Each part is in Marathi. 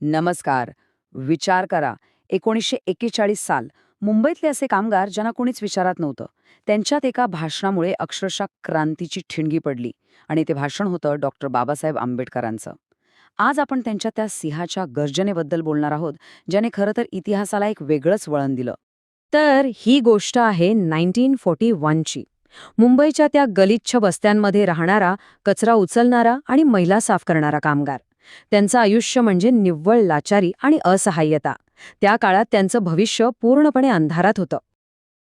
नमस्कार. विचार करा, 1941 साल, मुंबईतले असे कामगार ज्यांना कोणीच विचारत नव्हतं. त्यांच्यात एका भाषणामुळे अक्षरशः क्रांतीची ठिणगी पडली आणि ते भाषण होतं डॉक्टर बाबासाहेब आंबेडकरांचं. आज आपण त्यांच्या त्या सिंहाच्या गर्जनेबद्दल बोलणार आहोत, ज्याने खरं तर इतिहासाला एक वेगळंच वळण दिलं. तर ही गोष्ट आहे 1941ची. मुंबईच्या त्या गलिच्छ वस्त्यांमध्ये राहणारा, कचरा उचलणारा आणि मैला साफ करणारा कामगार. त्यांचं आयुष्य म्हणजे निव्वळ लाचारी आणि असहाय्यता. त्या काळात त्यांचं भविष्य पूर्णपणे अंधारात होतं.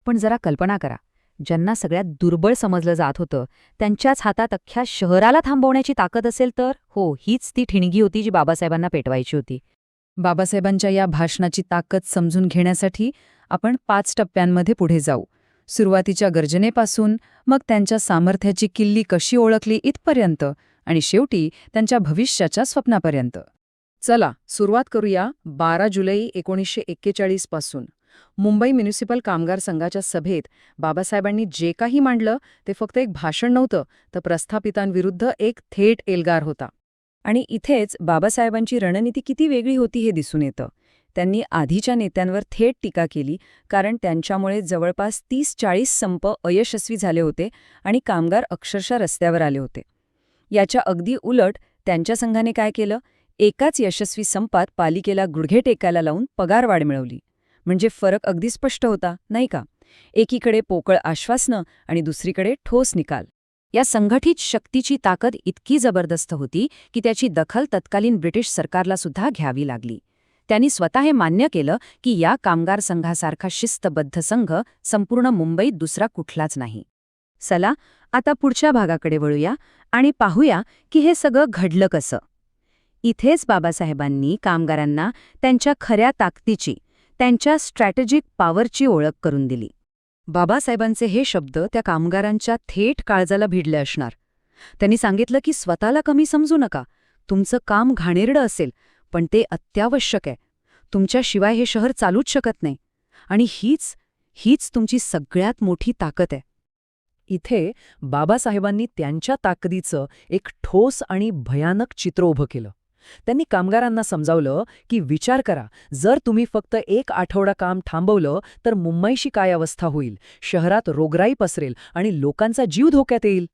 पण जरा कल्पना करा, ज्यांना सगळ्यात दुर्बळ समजलं जात होतं, त्यांच्याच हातात अख्ख्या शहराला थांबवण्याची ताकद असेल तर हीच ती ठिणगी होती जी बाबासाहेबांना पेटवायची होती. बाबासाहेबांच्या या भाषणाची ताकद समजून घेण्यासाठी आपण 5 टप्प्यांमध्ये पुढे जाऊ. सुरुवातीच्या गर्जनेपासून, मग त्यांच्या सामर्थ्याची किल्ली कशी ओळखली इथपर्यंत, आणि शेवटी त्यांच्या भविष्याच्या स्वप्नापर्यंत. चला सुरुवात करूया 12 जुलै 1941 पासून. मुंबई म्युनिसिपल कामगार संघाच्या सभेत बाबासाहेबांनी जे काही मांडलं ते फक्त एक भाषण नव्हतं, तर प्रस्थापितांविरुद्ध एक थेट एल्गार होता. आणि इथेच बाबासाहेबांची रणनीती किती वेगळी होती हे दिसून येतं. त्यांनी आधीच्या नेत्यांवर थेट टीका केली, कारण त्यांच्यामुळे जवळपास 30-40 संप अयशस्वी झाले होते आणि कामगार अक्षरशः रस्त्यावर आले होते. याच्या अगदी उलट त्यांच्या संघाने काय केलं? एकाच यशस्वी संपात पालिकेला गुडघे टेकायला लावून पगारवाढ मिळवली. म्हणजे फरक अगदी स्पष्ट होता, नाही का? एकीकडे पोकळ आश्वासनं आणि दुसरीकडे ठोस निकाल. या संघटित शक्तीची ताकद इतकी जबरदस्त होती की त्याची दखल तत्कालीन ब्रिटिश सरकारला सुद्धा घ्यावी लागली. त्यांनी स्वतः हे मान्य केलं की या कामगार संघासारखा शिस्तबद्ध संघ संपूर्ण मुंबईत दुसरा कुठलाच नाही. चला आता पुढच्या भागाकडे वळूया आणि पाहूया की हे सगळं घडलं कसं. इथेच बाबासाहेबांनी कामगारांना त्यांच्या खऱ्या ताकदीची, त्यांच्या स्ट्रॅटेजिक पॉवरची ओळख करून दिली. बाबासाहेबांचे हे शब्द त्या कामगारांच्या थेट काळजाला भिडले असणार. त्यांनी सांगितलं की स्वतःला कमी समजू नका. तुमचं काम घाणेरडं असेल, पण ते अत्यावश्यक आहे. तुमच्याशिवाय हे शहर चालूच शकत नाही. आणि हीच तुमची सगळ्यात मोठी ताकद आहे. इथे बाबासाहेबांनी त्यांच्या ताकदीचं एक ठोस आणि भयानक चित्र उभं केलं. त्यांनी कामगारांना समजावलं की विचार करा, जर तुम्ही फक्त 1 आठवडा काम थांबवलं तर मुंबईशी काय अवस्था होईल. शहरात रोगराई पसरेल आणि लोकांचा जीव धोक्यात येईल.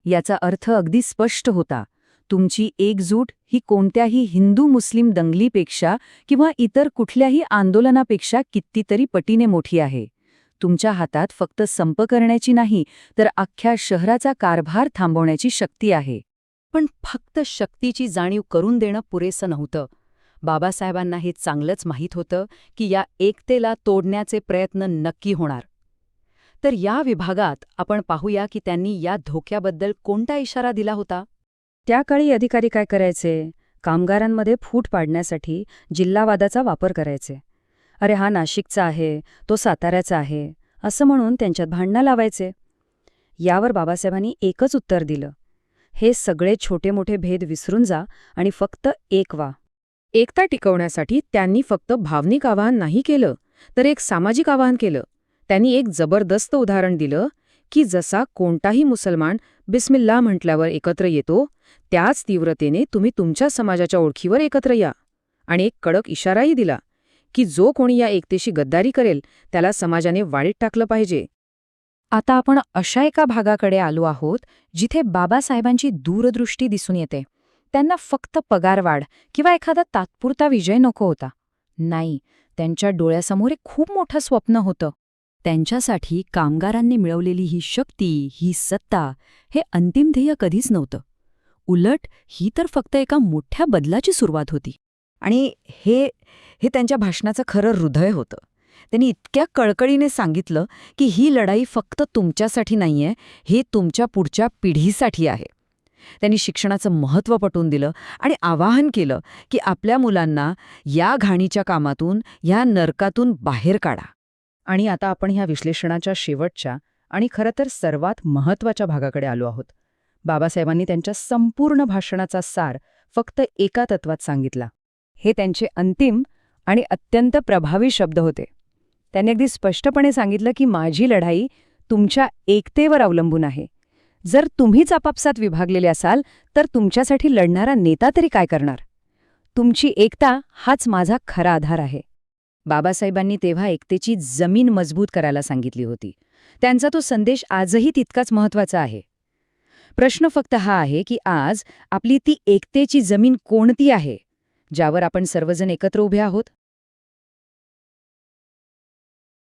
याचा अर्थ अगदी स्पष्ट होता. तुमची एकजूट ही कोणत्याही हिंदू मुस्लिम दंगलीपेक्षा किंवा इतर कुठल्याही आंदोलनापेक्षा कितीतरी पटीने मोठी आहे. तुमच्या हातात फक्त संप करण्याची नाही, तर अख्ख्या शहराचा कारभार थांबवण्याची शक्ती आहे. पण फक्त शक्तीची जाणीव करून देणं पुरेसं नव्हतं. बाबासाहेबांना हे चांगलंच माहीत होतं की या एकतेला तोडण्याचे प्रयत्न नक्की होणार. तर या विभागात आपण पाहूया की त्यांनी या धोक्याबद्दल कोणता इशारा दिला होता. त्या काळी अधिकारी काय करायचे? कामगारांमध्ये फूट पाडण्यासाठी जिल्हावादाचा वापर करायचे. अरे हा नाशिकचा आहे, तो साताऱ्याचा आहे, असं म्हणून त्यांच्यात भांडणं लावायचे. यावर बाबासाहेबांनी एकच उत्तर दिलं, हे सगळे छोटे मोठे भेद विसरून जा आणि फक्त एक व्हा. एकता टिकवण्यासाठी त्यांनी फक्त भावनिक आवाहन नाही केलं, तर एक सामाजिक आवाहन केलं. त्यांनी एक जबरदस्त उदाहरण दिलं की जसा कोणताही मुसलमान बिस्मिल्ला म्हटल्यावर एकत्र येतो, त्याच तीव्रतेने तुम्ही तुमच्या समाजाच्या ओळखीवर एकत्र या. आणि एक कडक इशाराही दिला की जो कोणी या एकतेशी गद्दारी करेल त्याला समाजाने वाळीत टाकलं पाहिजे. आता आपण अशा एका भागाकडे आलो आहोत जिथे बाबासाहेबांची दूरदृष्टी दिसून येते. त्यांना फक्त पगारवाढ किंवा एखादा तात्पुरता विजय नको होता. नाही, त्यांच्या डोळ्यासमोर एक खूप मोठं स्वप्न होतं. त्यांच्यासाठी कामगारांनी मिळवलेली ही शक्ती, ही सत्ता, हे अंतिम ध्येय कधीच नव्हतं. उलट ही तर फक्त एका मोठ्या बदलाची सुरुवात होती. आणि हे त्यांच्या भाषणाचं खरं हृदय होतं. त्यांनी इतक्या कळकळीने सांगितलं की ही लढाई फक्त तुमच्यासाठी नाहीये, हे तुमच्या पुढच्या पिढीसाठी आहे. त्यांनी शिक्षणाचं महत्त्व पटवून दिलं आणि आवाहन केलं की आपल्या मुलांना या घाणीच्या कामातून, या नरकातून बाहेर काढा. आणि आता आपण ह्या विश्लेषणाच्या शेवटच्या आणि खरं तर सर्वात महत्त्वाच्या भागाकडे आलो आहोत. बाबासाहेबांनी त्यांच्या संपूर्ण भाषणाचा सार फक्त एका तत्वात सांगितला. हे त्यांचे अंतिम आणि अत्यंत प्रभावी शब्द होते. त्यांनी अगदी स्पष्टपणे सांगितलं की माझी लढाई तुमच्या एकतेवर अवलंबून आहे. जर तुम्हीच आपापसात विभागलेले असाल तर तुमच्यासाठी लढणारा नेता तरी काय करणार? तुमची एकता हाच माझा खरा आधार आहे. बाबासाहेबांनी तेव्हा एकतेची जमीन मजबूत करायला सांगितली होती. त्यांचा तो संदेश आजही तितकाच महत्वाचा आहे. प्रश्न फक्त हा आहे की आज आपली ती एकतेची जमीन कोणती आहे, ज्यावर आपण सर्वजण एकत्र उभे आहोत?